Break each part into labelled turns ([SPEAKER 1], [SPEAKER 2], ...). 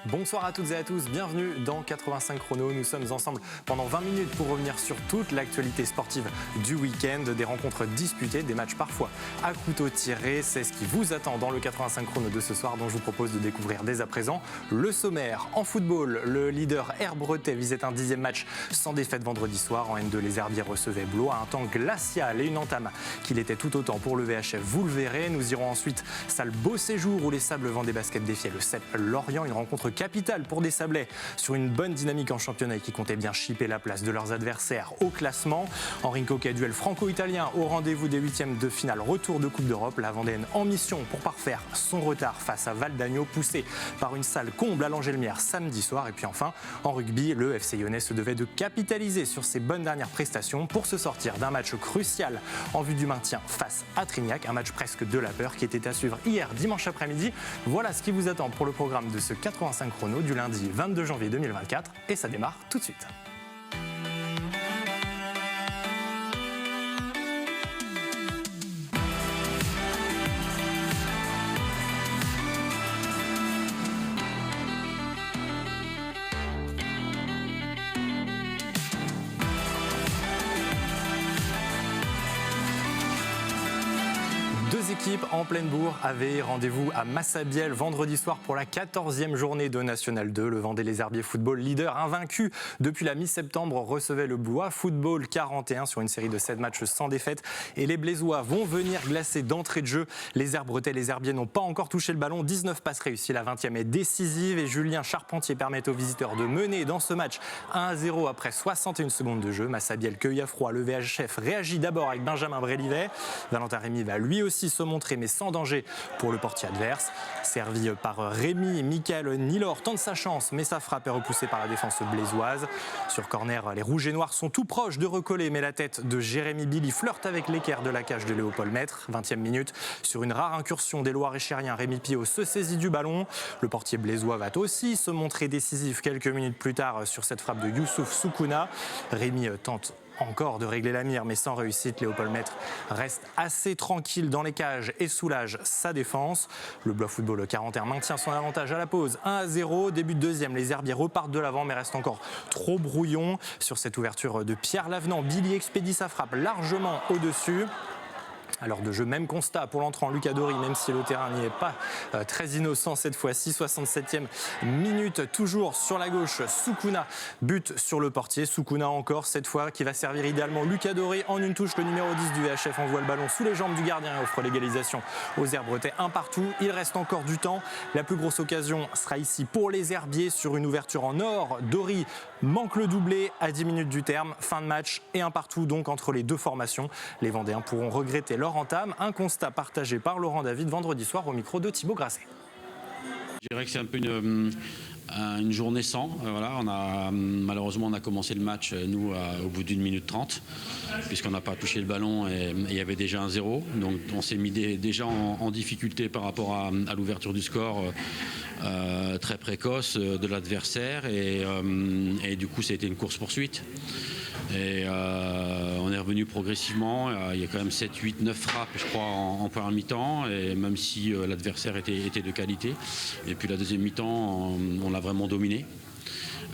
[SPEAKER 1] Bonsoir à toutes et à tous, bienvenue dans 85 Chrono. Nous sommes ensemble pendant 20 minutes pour revenir sur toute l'actualité sportive du week-end, des rencontres disputées, des matchs parfois à couteau tiré. C'est ce qui vous attend dans le 85 Chrono de ce soir, dont je vous propose de découvrir dès à présent le sommaire. En football, le leader Herbretais visait un 10e match sans défaite vendredi soir. En N2, les Herbiers recevaient Blois, un temps glacial et une entame qu'il était tout autant pour le VHF, vous le verrez. Nous irons ensuite salle Beau Séjour où les Sables Vendée Basket défiaient le CEP Lorient, une rencontre capitale pour des Sablais sur une bonne dynamique en championnat et qui comptait bien chipper la place de leurs adversaires au classement. Henri Coquet, duel franco-italien au rendez-vous des 8e de finale retour de Coupe d'Europe. La Vendéenne en mission pour parfaire son retard face à Val d'Agneau, poussé par une salle comble à l'Angélemière samedi soir. Et puis enfin, en rugby, le FC Lyonnais se devait de capitaliser sur ses bonnes dernières prestations pour se sortir d'un match crucial en vue du maintien face à Trignac, un match presque de la peur qui était à suivre hier dimanche après-midi. Voilà ce qui vous attend pour le programme de ce 85 Chrono du lundi 22 janvier 2024 et ça démarre tout de suite. Deux équipes en pleine bourre avaient rendez-vous à Massabielle vendredi soir pour la 14e journée de National 2. Le Vendée Les Herbiers Football, leader invaincu depuis la mi-septembre, recevait le Blois Football 41 sur une série de 7 matchs sans défaite. Et les Blésois vont venir glacer d'entrée de jeu. Les Herbretais, les Herbiers n'ont pas encore touché le ballon. 19 passes réussies, la 20e est décisive et Julien Charpentier permet aux visiteurs de mener dans ce match 1-0 après 61 secondes de jeu. Massabielle cueille à froid. Le VHF réagit d'abord avec Benjamin Brélivet. Valentin Rémy va lui aussi se montrer mais sans danger pour le portier adverse. Servi par Rémy, Michael Nilor tente sa chance mais sa frappe est repoussée par la défense blésoise. Sur corner, les Rouges et Noirs sont tout proches de recoller mais la tête de Jérémy Billy flirte avec l'équerre de la cage de Léopold Maître. 20e minute, sur une rare incursion des Loirs-et-Chériens, Rémi Pio se saisit du ballon. Le portier blésois va aussi se montrer décisif quelques minutes plus tard sur cette frappe de Youssouf Soukouna. Rémy tente encore de régler la mire, mais sans réussite. Léopold Maître reste assez tranquille dans les cages et soulage sa défense. Le Blois Football 41 maintient son avantage à la pause 1-0. Début de deuxième, les Herbiers repartent de l'avant, mais restent encore trop brouillons. Sur cette ouverture de Pierre Lavenant, Billy expédie sa frappe largement au-dessus. Alors de jeu, même constat pour l'entrant Lucas Dory, même si le terrain n'y est pas très innocent cette fois-ci. 67e minute, toujours sur la gauche, Soukouna bute sur le portier. Soukouna encore, cette fois, qui va servir idéalement Lucas Dory en une touche. Le numéro 10 du VHF envoie le ballon sous les jambes du gardien et offre l'égalisation aux Herbretais. Un partout, il reste encore du temps. La plus grosse occasion sera ici pour les Herbiers sur une ouverture en or. Dory manque le doublé à 10 minutes du terme. Fin de match et un partout donc entre les deux formations. Les Vendéens pourront regretter leur entame, un constat partagé par Laurent David vendredi soir au micro de Thibaut Grasset.
[SPEAKER 2] Je dirais que c'est un peu une journée sans. Voilà, malheureusement, on a commencé le match, nous, au bout d'1 minute 30, puisqu'on n'a pas touché le ballon et il y avait déjà un 0. Donc on s'est mis déjà en difficulté par rapport à l'ouverture du score très précoce de l'adversaire. Et du coup, ça a été une course-poursuite. Et on est revenu progressivement. Il y a quand même 7, 8, 9 frappes, je crois, en première mi-temps, et même si l'adversaire était de qualité. Et puis la deuxième mi-temps, on l'a vraiment dominé.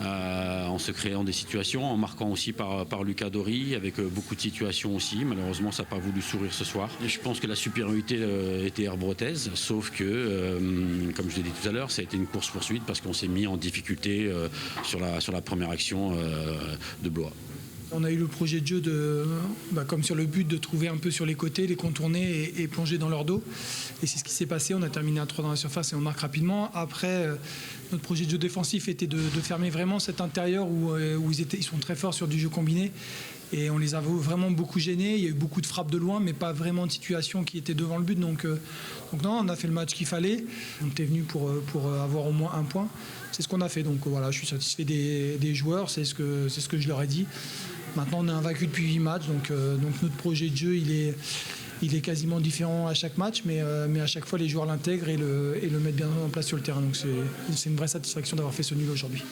[SPEAKER 2] En se créant des situations, en marquant aussi par Lucas Dory, avec beaucoup de situations aussi. Malheureusement, ça n'a pas voulu sourire ce soir. Et je pense que la supériorité était herbretaise, sauf que, comme je l'ai dit tout à l'heure, ça a été une course-poursuite parce qu'on s'est mis en difficulté sur la première action de Blois.
[SPEAKER 3] On a eu le projet de jeu, comme sur le but, de trouver un peu sur les côtés, les contourner et plonger dans leur dos. Et c'est ce qui s'est passé. On a terminé à 3 dans la surface et on marque rapidement. Après, notre projet de jeu défensif était de fermer vraiment cet intérieur où ils sont très forts sur du jeu combiné. Et on les a vraiment beaucoup gênés. Il y a eu beaucoup de frappes de loin, mais pas vraiment de situation qui était devant le but. Donc non, on a fait le match qu'il fallait. On était venu pour avoir au moins un point. C'est ce qu'on a fait. Donc voilà, je suis satisfait des joueurs. C'est ce que je leur ai dit. Maintenant, on est invaincu depuis 8 matchs, donc notre projet de jeu, il est quasiment différent à chaque match, mais à chaque fois, les joueurs l'intègrent et le mettent bien en place sur le terrain. Donc c'est une vraie satisfaction d'avoir fait ce nul aujourd'hui.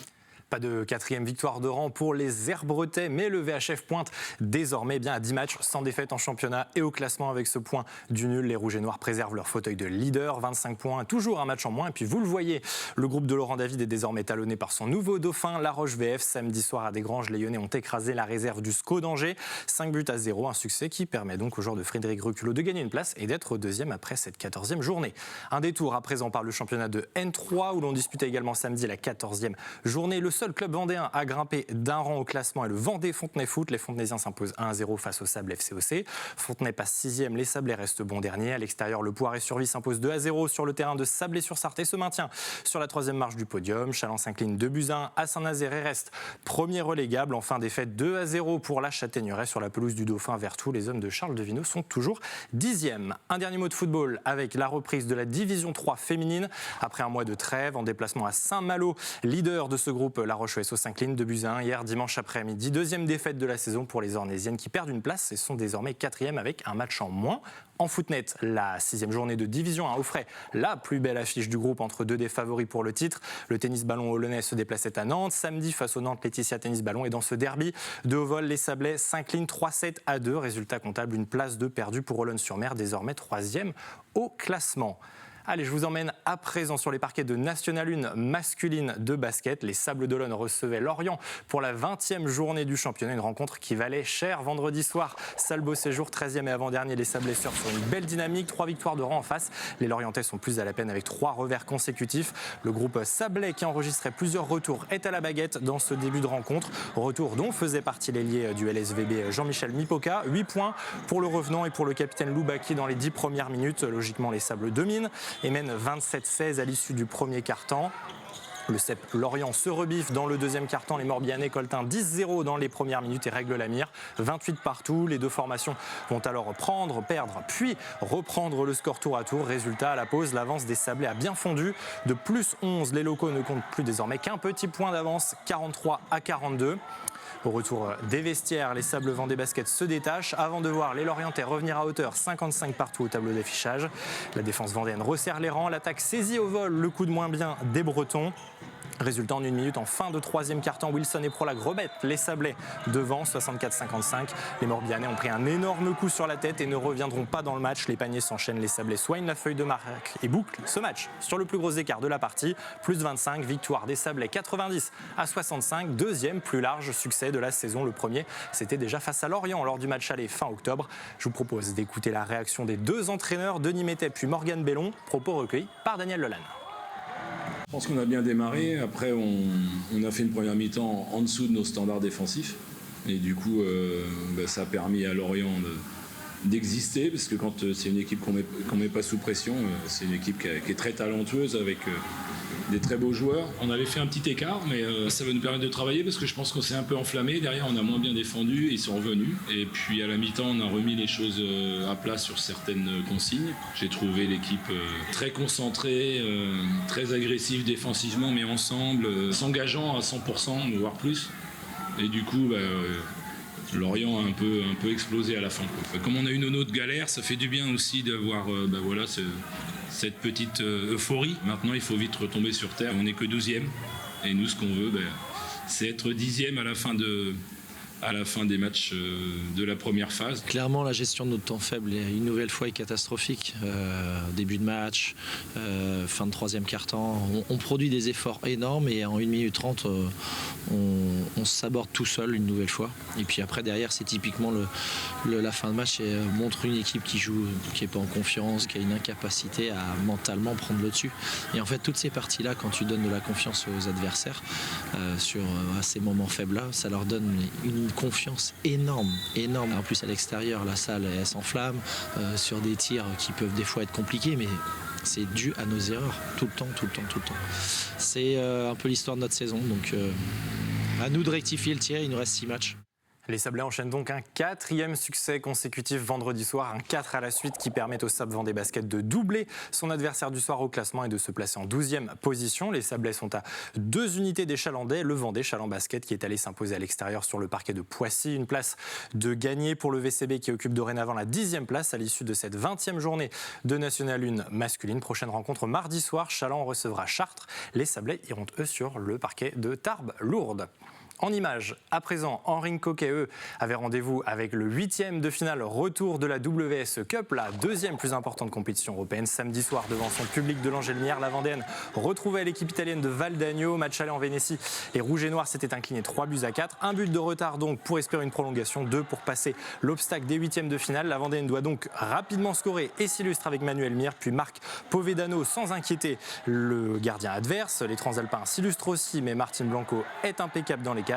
[SPEAKER 1] Pas de 4e victoire de rang pour les Herbretais, mais le VHF pointe désormais bien à 10 matchs sans défaite en championnat et au classement. Avec ce point du nul, les Rouges et Noirs préservent leur fauteuil de leader, 25 points, toujours un match en moins. Et puis vous le voyez, le groupe de Laurent David est désormais talonné par son nouveau dauphin, La Roche VF. Samedi soir à Desgranges, les Lyonnais ont écrasé la réserve du SCO d'Angers, 5-0, un succès qui permet donc aux joueurs de Frédéric Reculot de gagner une place et d'être deuxième après cette 14e journée. Un détour à présent par le championnat de N3 où l'on disputait également samedi la 14e journée. Le seul club vendéen à grimper d'un rang au classement est le Vendée Fontenay Foot. Les Fontenaisiens s'imposent 1-0 face au Sable FCOC. Fontenay passe 6e, les Sablés restent bon dernier. À l'extérieur, le Poiré-sur-Vie s'impose 2-0 sur le terrain de Sablé-sur-Sarthe et se maintient sur la 3e marche du podium. Chalon s'incline 2-1 à Saint-Nazaire et reste premier relégable. Enfin, défaite 2-0 pour la Châtaigneraie sur la pelouse du Dauphin Vertou. Les hommes de Charles Devinot sont toujours 10e. Un dernier mot de football avec la reprise de la Division 3 féminine. Après un mois de trêve, en déplacement à Saint-Malo, leader de ce groupe, La Roche-OSO s'incline 2-1 hier dimanche après-midi. Deuxième défaite de la saison pour les Ornésiennes qui perdent une place et sont désormais 4e avec un match en moins. En footnet, la 6e journée de Division 1 offrait la plus belle affiche du groupe entre deux des favoris pour le titre. Le tennis ballon hollandais se déplaçait à Nantes samedi face au Nantes Laetitia Tennis Ballon. Et dans ce derby de haut vol, les Sablais s'inclinent 3-7-2. Résultat comptable, une place de perdu pour Olonne-sur-Mer, désormais 3e au classement. Allez, je vous emmène à présent sur les parquets de National 1 masculine de basket. Les Sables d'Olonne recevaient Lorient pour la 20e journée du championnat. Une rencontre qui valait cher vendredi soir. Salbeau Séjour, 13e et avant-dernier. Les Sablés surfent sur une belle dynamique. 3 victoires de rang en face. Les Lorientais sont plus à la peine avec 3 revers consécutifs. Le groupe Sablais, qui enregistrait plusieurs retours, est à la baguette dans ce début de rencontre. Retour dont faisait partie l'ailier du LSVB Jean-Michel Mipoka. 8 points pour le revenant et pour le capitaine Loubaki dans les 10 premières minutes. Logiquement, les Sables dominent et mène 27-16 à l'issue du premier quart-temps. Le CEP Lorient se rebiffe dans le deuxième quart-temps. Les Morbihanais collent un 10-0 dans les premières minutes et règlent la mire. 28 partout. Les deux formations vont alors prendre, perdre, puis reprendre le score tour à tour. Résultat, à la pause, l'avance des Sablés a bien fondu. De plus 11, les locaux ne comptent plus désormais qu'un petit point d'avance, 43-42. Au retour des vestiaires, les Sables Vendée Basket se détachent avant de voir les Lorientais revenir à hauteur, 55 partout au tableau d'affichage. La défense vendéenne resserre les rangs, l'attaque saisit au vol le coup de moins bien des Bretons. Résultat en 1 minute, en fin de 3e quart-temps, Wilson et Prolac remettent les Sablais devant, 64-55. Les Morbihanais ont pris un énorme coup sur la tête et ne reviendront pas dans le match. Les paniers s'enchaînent, les Sablais soignent la feuille de marque et bouclent ce match sur le plus gros écart de la partie. Plus 25, victoire des Sablais 90-65. Deuxième plus large succès de la saison. Le premier, c'était déjà face à Lorient lors du match aller fin octobre. Je vous propose d'écouter la réaction des deux entraîneurs, Denis Métet puis Morgane Bellon, propos recueillis par Daniel Lelanne.
[SPEAKER 4] Je pense qu'on a bien démarré. Après, on a fait une première mi-temps en dessous de nos standards défensifs. Et du coup, ça a permis à Lorient d'exister. Parce que quand c'est une équipe qu'on met pas sous pression, c'est une équipe qui est très talentueuse avec des très beaux joueurs. On avait fait un petit écart, mais ça va nous permettre de travailler parce que je pense qu'on s'est un peu enflammé. Derrière, on a moins bien défendu et ils sont revenus. Et puis à la mi-temps, on a remis les choses à plat sur certaines consignes. J'ai trouvé l'équipe très concentrée, très agressive défensivement, mais ensemble, s'engageant à 100%, voire plus. Et du coup, Lorient a un peu explosé à la fin. Comme on a eu nos notes galères, ça fait du bien aussi d'avoir cette petite euphorie. Maintenant, il faut vite retomber sur terre. On n'est que 12e. Et nous, ce qu'on veut, c'est être 10e à la fin des matchs de la première phase.
[SPEAKER 5] Clairement, la gestion de notre temps faible, une nouvelle fois, est catastrophique. Début de match, fin de 3e quart-temps, on produit des efforts énormes et en 1 minute 30, on se saborde tout seul une nouvelle fois. Et puis après, derrière, c'est typiquement la fin de match et montre une équipe qui joue, qui n'est pas en confiance, qui a une incapacité à mentalement prendre le dessus. Et en fait, toutes ces parties-là, quand tu donnes de la confiance aux adversaires à ces moments faibles-là, ça leur donne une confiance énorme. En plus, à l'extérieur, la salle, elle s'enflamme sur des tirs qui peuvent des fois être compliqués, mais c'est dû à nos erreurs, tout le temps. C'est un peu l'histoire de notre saison, donc à nous de rectifier le tir, il nous reste 6 matchs.
[SPEAKER 1] Les Sablés enchaînent donc un 4e succès consécutif vendredi soir, un 4 à la suite qui permet au SAB Vendée Basket de doubler son adversaire du soir au classement et de se placer en 12e position. Les Sablés sont à 2 unités des Chalandais, le Vendée Chaland Basket qui est allé s'imposer à l'extérieur sur le parquet de Poissy. Une place de gagné pour le VCB qui occupe dorénavant la 10e place à l'issue de cette 20e journée de National 1 masculine. Prochaine rencontre mardi soir, Chaland recevra Chartres. Les Sablés iront eux sur le parquet de Tarbes-Lourdes. En images, à présent, Henri Coquet, eux, avait rendez-vous avec le 8e de finale retour de la WSE Cup, la 2e plus importante compétition européenne. Samedi soir, devant son public de l'Angélemière, la Vendéenne retrouvait l'équipe italienne de Val d'Agno. Match aller en Vénétie. Les Rouges et Noirs s'étaient inclinés 3-4. Un but de retard donc pour espérer une prolongation, 2 pour passer l'obstacle des 8e de finale. La Vendéenne doit donc rapidement scorer et s'illustre avec Manuel Mir, puis Marc Povedano sans inquiéter le gardien adverse. Les Transalpins s'illustrent aussi, mais Martin Blanco est impeccable dans les cages.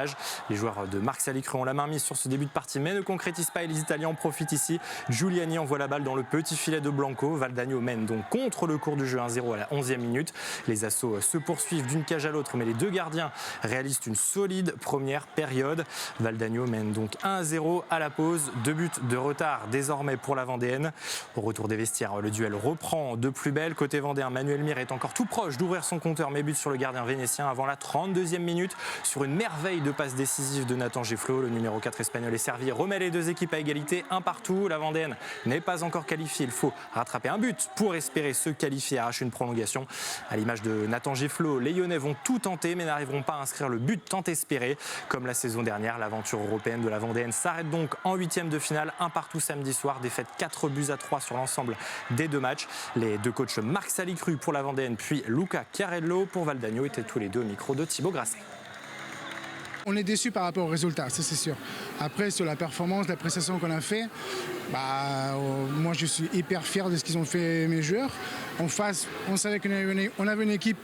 [SPEAKER 1] Les joueurs de Marc Salicru ont la main mise sur ce début de partie, mais ne concrétisent pas et les Italiens en profitent ici. Giuliani envoie la balle dans le petit filet de Blanco. Val d'Agno mène donc contre le cours du jeu 1-0 à la 11e minute. Les assauts se poursuivent d'une cage à l'autre, mais les deux gardiens réalisent une solide première période. Val d'Agno mène donc 1-0 à la pause. 2 buts de retard désormais pour la Vendéenne. Au retour des vestiaires, le duel reprend de plus belle. Côté vendéen, Manuel Mir est encore tout proche d'ouvrir son compteur, mais but sur le gardien vénitien avant la 32e minute sur une merveille de passe décisive de Nathan Gefflot. Le numéro 4 espagnol est servi, remet les deux équipes à égalité, un partout. La Vendéenne n'est pas encore qualifiée, il faut rattraper un but pour espérer se qualifier et arracher une prolongation. À l'image de Nathan Gefflot, les Lyonnais vont tout tenter mais n'arriveront pas à inscrire le but tant espéré. Comme la saison dernière, l'aventure européenne de la Vendéenne s'arrête donc en 8e de finale, un partout samedi soir, défaite 4-3 sur l'ensemble des 2 matchs. Les 2 coachs Marc Salicru pour la Vendéenne puis Luca Chiarello pour Val d'Agno étaient tous les 2 au micro de Thibaut Grasset.
[SPEAKER 6] On est déçu par rapport aux résultats, ça c'est sûr. Après, sur la performance, la prestation qu'on a fait, moi je suis hyper fier de ce qu'ils ont fait mes joueurs. En face, on savait qu'on avait une équipe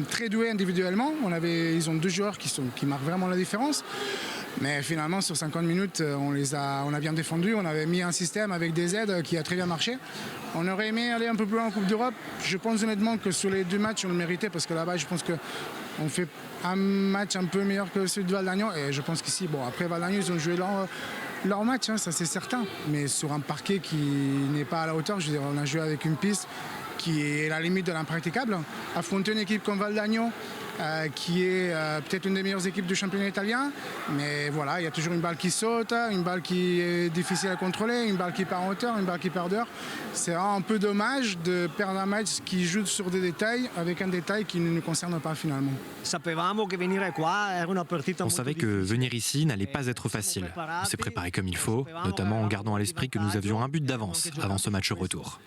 [SPEAKER 6] très douée individuellement. Ils ont 2 joueurs qui marquent vraiment la différence. Mais finalement, sur 50 minutes, on a bien défendu. On avait mis un système avec des aides qui a très bien marché. On aurait aimé aller un peu plus loin en Coupe d'Europe. Je pense honnêtement que sur les 2 matchs, on le méritait parce que là-bas, je pense qu'on fait un match un peu meilleur que celui de Val d'Agno. Et je pense qu'ici, après Val d'Agno, ils ont joué leur match, ça c'est certain. Mais sur un parquet qui n'est pas à la hauteur, je veux dire, on a joué avec une piste qui est à la limite de l'impraticable. Affronter une équipe comme Val d'Agno, qui est peut-être une des meilleures équipes du championnat italien, mais voilà, il y a toujours une balle qui saute, une balle qui est difficile à contrôler, une balle qui part en hauteur, une balle qui part dehors. C'est un peu dommage de perdre un match qui joue sur des détails avec un détail qui ne nous concerne pas finalement.
[SPEAKER 7] On savait que venir ici n'allait pas être facile. On s'est préparé comme il faut, notamment en gardant à l'esprit que nous avions un but d'avance avant ce match retour.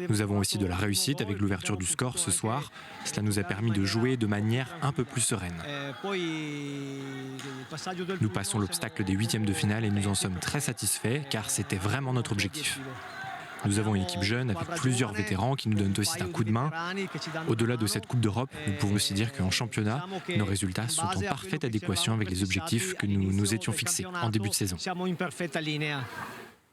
[SPEAKER 7] Nous avons aussi de la réussite avec l'ouverture du score ce soir. Cela nous a permis de jouer de manière un peu plus sereine. Nous passons l'obstacle des 8e de finale et nous en sommes très satisfaits car c'était vraiment notre objectif. Nous avons une équipe jeune avec plusieurs vétérans qui nous donnent aussi un coup de main. Au-delà de cette Coupe d'Europe, nous pouvons aussi dire qu'en championnat, nos résultats sont en parfaite adéquation avec les objectifs que nous nous étions fixés en début de saison.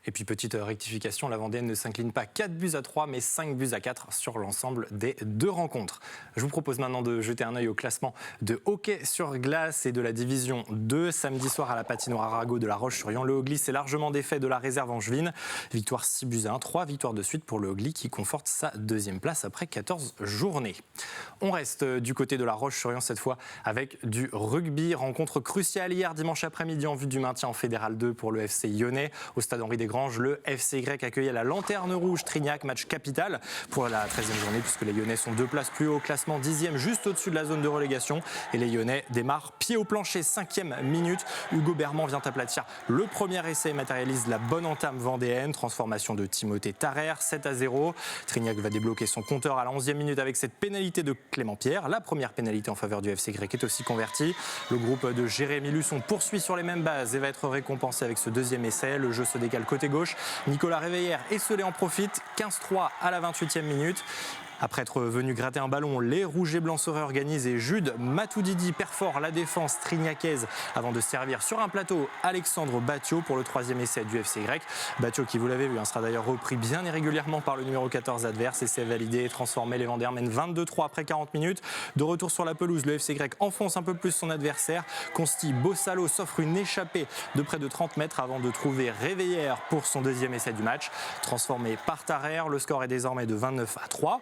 [SPEAKER 1] Et puis petite rectification, la Vendéenne ne s'incline pas 4-3 mais 5-4 sur l'ensemble des 2 rencontres. Je vous propose maintenant de jeter un œil au classement de hockey sur glace et de la division 2. Samedi soir à la patinoire Arago de La Roche-sur-Yon, le Hogli s'est largement défait de la réserve angevine. Victoire 6-1, 3 victoires de suite pour le Hogli qui conforte sa 2e place après 14 journées. On reste du côté de La Roche-sur-Yon cette fois avec du rugby. Rencontre cruciale hier dimanche après-midi en vue du maintien en Fédéral 2 pour le FC Lyonnais. Au stade Henri Desgranges, le FCY accueillait la Lanterne Rouge Trignac, match capital pour la 13e journée puisque les Lyonnais sont 2 places plus haut au classement, 10e juste au-dessus de la zone de relégation et les Lyonnais démarrent pied au plancher, 5e minute. Hugo Berman vient aplatir le premier essai et matérialise la bonne entame vendéenne, transformation de Timothée Tarrer, 7-0. Trignac va débloquer son compteur à la 11e minute avec cette pénalité de Clément Pierre. La première pénalité en faveur du FCY est aussi convertie. Le groupe de Jérémy Luçon poursuit sur les mêmes bases et va être récompensé avec ce 2e essai. Le jeu se décale côté gauche. Nicolas Réveillère esselé en profite, 15-3 à la 28e minute. Après être venu gratter un ballon, les Rouges et Blancs se réorganisent et Jude Matuidi perfore la défense trignackaise avant de servir sur un plateau Alexandre Batio pour le 3e essai du FCY. Batio qui, vous l'avez vu, sera d'ailleurs repris bien irrégulièrement par le numéro 14 adverse et c'est validé et transformé. Les Vendéens mènent 22-3 après 40 minutes. De retour sur la pelouse, le FCY enfonce un peu plus son adversaire. Consti Bossalo s'offre une échappée de près de 30 mètres avant de trouver Réveillère pour son 2e essai du match. Transformé par Tarrer, le score est désormais de 29-3.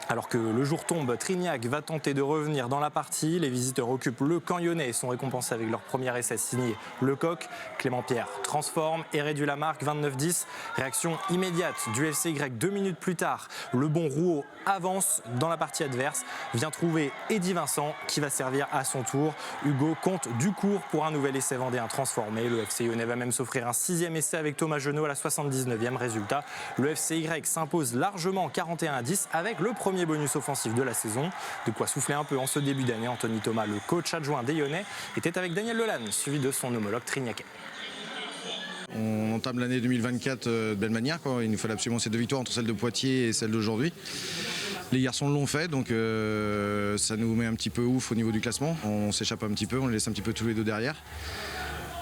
[SPEAKER 1] Alors que le jour tombe, Trignac va tenter de revenir dans la partie. Les visiteurs occupent le camp lyonnais et sont récompensés avec leur premier essai signé Lecoq. Clément Pierre transforme et réduit la marque 29-10. Réaction immédiate du FCY 2 minutes plus tard. Le bon Rouault avance dans la partie adverse, vient trouver Eddy Vincent qui va servir à son tour. Hugo compte du court pour un nouvel essai vendéen transformé. Le FC lyonnais va même s'offrir un 6e essai avec Thomas Genot à la 79e. Résultat, le FCY s'impose largement 41-10 avec le premier bonus offensif de la saison. De quoi souffler un peu en ce début d'année. Anthony Thomas, le coach adjoint des Lyonnais, était avec Daniel Lelanne, suivi de son homologue trignacais.
[SPEAKER 8] On entame l'année 2024 de belle manière, quoi. Il nous fallait absolument ces 2 victoires entre celle de Poitiers et celle d'aujourd'hui. Les garçons l'ont fait, donc ça nous met un petit peu ouf au niveau du classement. On s'échappe un petit peu, on les laisse un petit peu tous les deux derrière.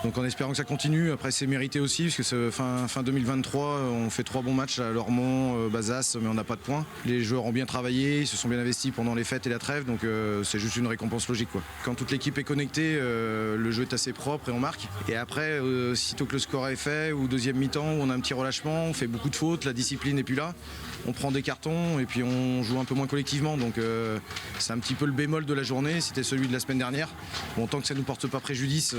[SPEAKER 8] Donc en espérant que ça continue, après c'est mérité aussi, parce que c'est fin 2023, on fait 3 bons matchs à Lormont, Bazas, mais on n'a pas de points. Les joueurs ont bien travaillé, ils se sont bien investis pendant les fêtes et la trêve, donc c'est juste une récompense logique, quoi. Quand toute l'équipe est connectée, le jeu est assez propre et on marque. Et après, sitôt que le score est fait, ou deuxième mi-temps, où on a un petit relâchement, on fait beaucoup de fautes, la discipline n'est plus là, on prend des cartons et puis on joue un peu moins collectivement, donc c'est un petit peu le bémol de la journée, c'était celui de la semaine dernière. Bon, tant que ça ne nous porte pas préjudice,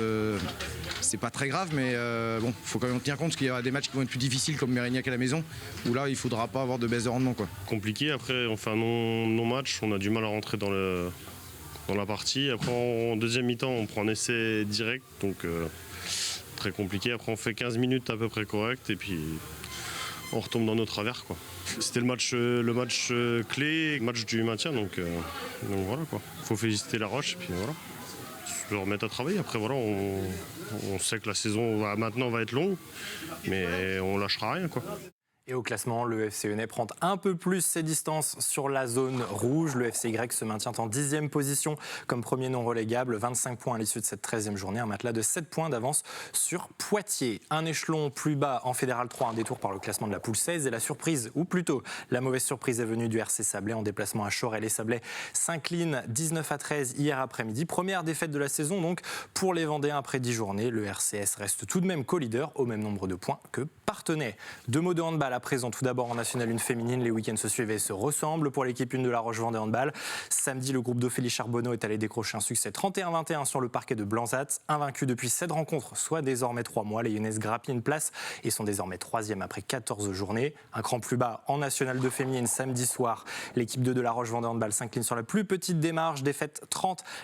[SPEAKER 8] c'est pas très grave, mais bon, faut quand même en tenir compte parce qu'il y aura des matchs qui vont être plus difficiles comme Mérignac à la maison, où là il faudra pas avoir de baisse de rendement, quoi.
[SPEAKER 9] Compliqué, après on fait un non-match, on a du mal à rentrer dans la partie. Après en deuxième mi-temps on prend un essai direct, donc très compliqué. Après on fait 15 minutes à peu près correct et puis on retombe dans nos travers, quoi. C'était le match clé, le match du maintien, donc voilà, quoi. Faut féliciter La Roche et puis voilà. Se remettre à travailler. Après voilà, on sait que la saison maintenant va être longue, mais on lâchera rien, quoi.
[SPEAKER 1] Et au classement, le FC lyonnais prend un peu plus ses distances sur la zone rouge. Le FCY se maintient en 10e position comme premier non relégable. 25 points à l'issue de cette 13e journée. Un matelas de 7 points d'avance sur Poitiers. Un échelon plus bas en Fédéral 3, un détour par le classement de la poule 16. Et la surprise, ou plutôt la mauvaise surprise est venue du RC Sablé en déplacement à Chorel. Les Sablés s'inclinent 19-13 hier après-midi. Première défaite de la saison donc pour les Vendéens après 10 journées. Le RCS reste tout de même co-leader au même nombre de points que Parthenay. 2 mots de handball à présent. Tout d'abord en National 1 féminine, les week-ends se suivent et se ressemblent pour l'équipe 1 de La Roche-Vendée handball. Samedi, le groupe d'Ophélie Charbonneau est allé décrocher un succès 31-21 sur le parquet de Blanzat. Invaincu depuis 7 rencontres, soit désormais 3 mois, les Lyonnaises grappillent une place et sont désormais 3e après 14 journées. Un cran plus bas en National 2 féminine samedi soir. L'équipe 2 de La Roche-Vendée handball s'incline sur la plus petite démarche. Défaite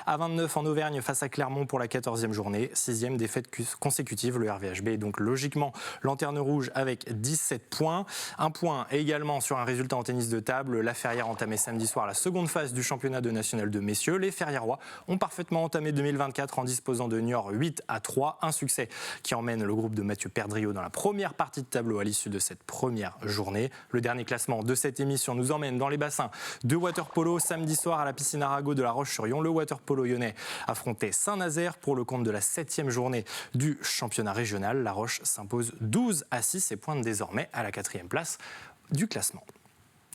[SPEAKER 1] 30-29 en Auvergne face à Clermont pour la 14e journée. 6e défaite consécutive. Le RVHB est donc logiquement lanterne rouge avec 17 points. Un point également sur un résultat en tennis de table. La Ferrière entamait samedi soir la seconde phase du championnat de National 2 messieurs. Les Ferriérois ont parfaitement entamé 2024 en disposant de Niort 8-3. Un succès qui emmène le groupe de Mathieu Perdriau dans la première partie de tableau à l'issue de cette première journée. Le dernier classement de cette émission nous emmène dans les bassins de water-polo. Samedi soir à la piscine Arago de La Roche-sur-Yon, le water-polo lyonnais affrontait Saint-Nazaire pour le compte de la 7e journée du championnat régional. La Roche s'impose 12-6 et pointe désormais à la 4e place du classement.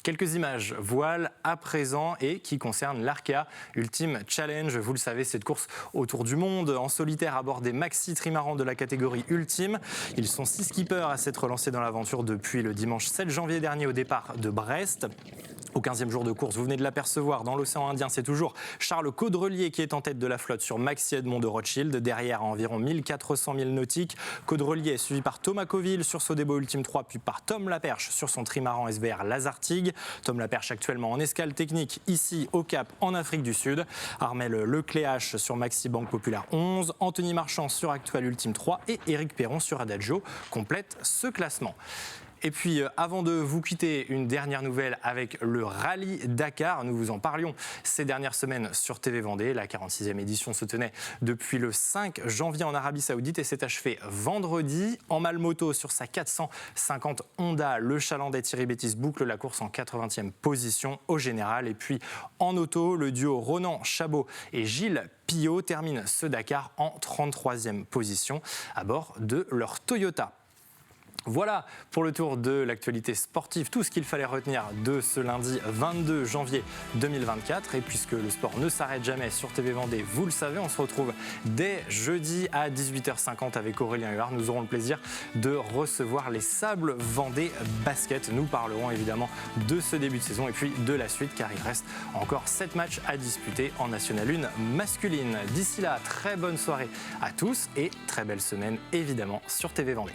[SPEAKER 1] Quelques images voile à présent et qui concernent l'Arkea Ultimate Challenge. Vous le savez, cette course autour du monde en solitaire à bord des maxi trimarans de la catégorie ultime. Ils sont 6 skippers à s'être lancés dans l'aventure depuis le dimanche 7 janvier dernier au départ de Brest. Au 15e jour de course, vous venez de l'apercevoir, dans l'océan Indien, c'est toujours Charles Caudrelier qui est en tête de la flotte sur Maxi Edmond de Rothschild. Derrière, à environ 1400 milles nautiques, Caudrelier est suivi par Thomas Coville sur Sodebo Ultime 3, puis par Tom Laperche sur son trimaran SVR Lazartigue. Tom Laperche actuellement en escale technique ici au Cap en Afrique du Sud. Armel Lecléache sur Maxi Banque Populaire 11, Anthony Marchand sur Actual Ultime 3 et Éric Perron sur Adagio complète ce classement. Et puis, avant de vous quitter, une dernière nouvelle avec le Rallye Dakar. Nous vous en parlions ces dernières semaines sur TV Vendée. La 46e édition se tenait depuis le 5 janvier en Arabie Saoudite et s'est achevée vendredi. En Malmoto, sur sa 450 Honda, le Chalandais Thierry Bétis boucle la course en 80e position au général. Et puis, en auto, le duo Ronan Chabot et Gilles Pillot terminent ce Dakar en 33e position à bord de leur Toyota. Voilà pour le tour de l'actualité sportive, tout ce qu'il fallait retenir de ce lundi 22 janvier 2024. Et puisque le sport ne s'arrête jamais sur TV Vendée, vous le savez, on se retrouve dès jeudi à 18h50 avec Aurélien Huard. Nous aurons le plaisir de recevoir les Sables Vendée Basket. Nous parlerons évidemment de ce début de saison et puis de la suite, car il reste encore 7 matchs à disputer en National 1 masculine. D'ici là, très bonne soirée à tous et très belle semaine évidemment sur TV Vendée.